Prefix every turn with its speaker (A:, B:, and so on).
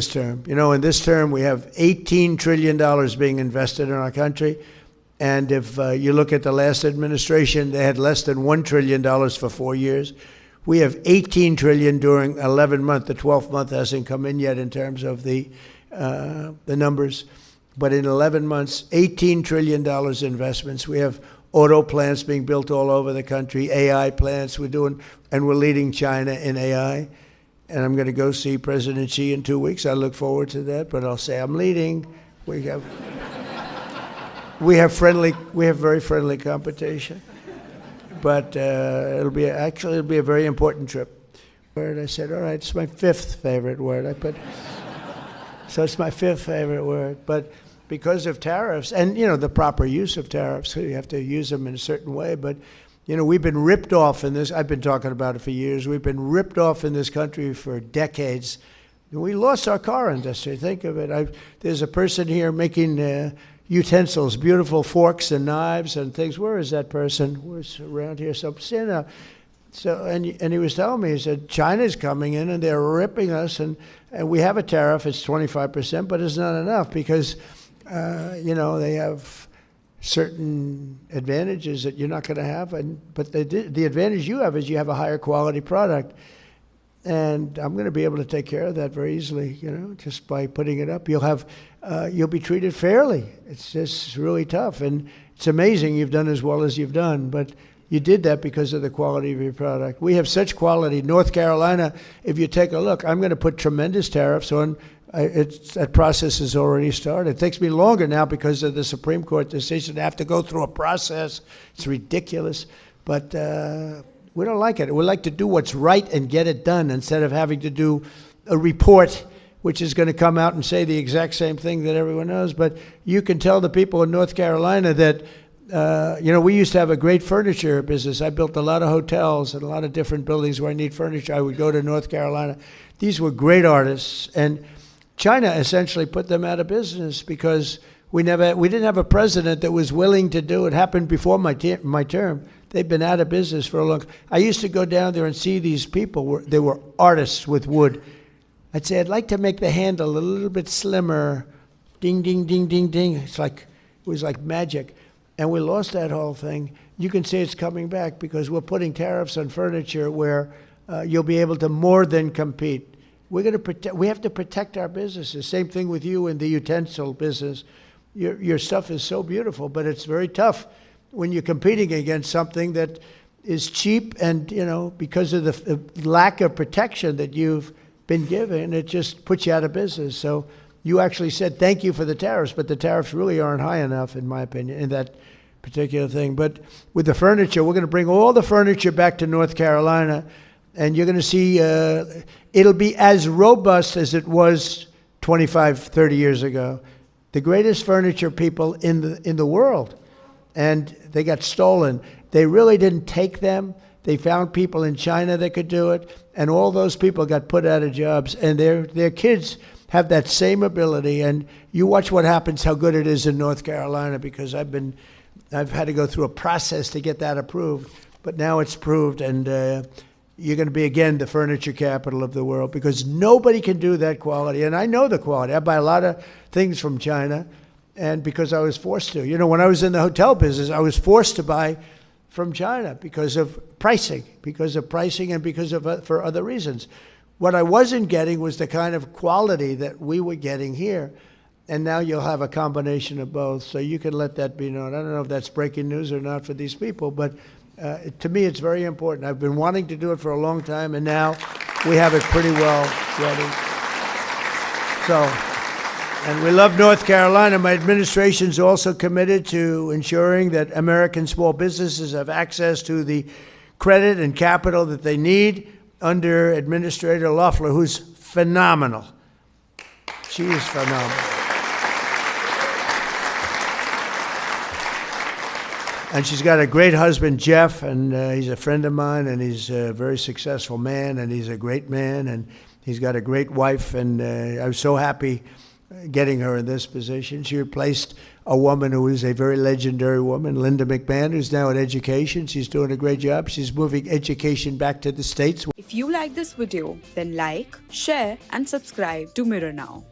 A: this term. You know, in this term, we have $18 trillion being invested in our country. And if you look at the last administration, they had less than $1 trillion for 4 years. We have $18 trillion during 11 months. The 12th month hasn't come in yet in terms of the numbers. But in 11 months, $18 trillion investments. We have auto plants being built all over the country, AI plants we're doing, and we're leading China in AI. And I'm going to go see President Xi in 2 weeks. I look forward to that, but I'll say I'm leading. We have very friendly competition. But it'll be a very important trip. I said, all right, it's my 5th favorite word. So it's my 5th favorite word. But because of tariffs and, you know, the proper use of tariffs, so you have to use them in a certain way. But, you know, we've been ripped off in this. I've been talking about it for years. We've been ripped off in this country for decades. We lost our car industry. Think of it. There's a person here making utensils, beautiful forks and knives and things. Where is that person? Who's around here? So, and he was telling me, he said, China's coming in and they're ripping us. And we have a tariff. It's 25%, but it's not enough because, you know, they have certain advantages that you're not going to have. But the advantage you have is you have a higher quality product. And I'm going to be able to take care of that very easily, you know, just by putting it up. You'll be treated fairly. It's just really tough. And it's amazing you've done as well as you've done. But you did that because of the quality of your product. We have such quality. North Carolina, if you take a look, I'm going to put tremendous tariffs on. That process has already started. It takes me longer now because of the Supreme Court decision. I have to go through a process. It's ridiculous. But we don't like it. We like to do what's right and get it done instead of having to do a report which is going to come out and say the exact same thing that everyone knows. But you can tell the people in North Carolina that, you know, we used to have a great furniture business. I built a lot of hotels and a lot of different buildings where I need furniture. I would go to North Carolina. These were great artists. And China essentially put them out of business because we didn't have a president that was willing to do it. It happened before my term. They've been out of business for a long time. I used to go down there and see these people. They were artists with wood. I'd say, I'd like to make the handle a little bit slimmer. Ding, ding, ding, ding, ding. It was like magic. And we lost that whole thing. You can say it's coming back because we're putting tariffs on furniture where you'll be able to more than compete. We have to protect our businesses. Same thing with you in the utensil business. Your stuff is so beautiful, but it's very tough when you're competing against something that is cheap and, you know, because of the lack of protection that you've been given, it just puts you out of business. So you actually said thank you for the tariffs, but the tariffs really aren't high enough, in my opinion, in that particular thing. But with the furniture, we're going to bring all the furniture back to North Carolina, and you're going to see it'll be as robust as it was 25, 30 years ago. The greatest furniture people in the world. And they got stolen. They really didn't take them. They found people in China that could do it, and all those people got put out of jobs. And their kids have that same ability. And you watch what happens, how good it is in North Carolina, because I've had to go through a process to get that approved. But now it's proved, and you're going to be again the furniture capital of the world because nobody can do that quality. And I know the quality. I buy a lot of things from China. And because I was forced to. You know, when I was in the hotel business, I was forced to buy from China because of pricing and because of for other reasons. What I wasn't getting was the kind of quality that we were getting here. And now you'll have a combination of both. So you can let that be known. I don't know if that's breaking news or not for these people, but to me, it's very important. I've been wanting to do it for a long time, and now we have it pretty well ready. So. And we love North Carolina. My administration is also committed to ensuring that American small businesses have access to the credit and capital that they need under Administrator Loeffler, who's phenomenal. She is phenomenal. And she's got a great husband, Jeff, and he's a friend of mine, and he's a very successful man, and he's a great man, and he's got a great wife, and I was so happy getting her in this position. She replaced a woman who is a very legendary woman, Linda McMahon, who's now in education. She's doing a great job. She's moving education back to the States.
B: If you like this video, then like, share and subscribe to Mirror Now.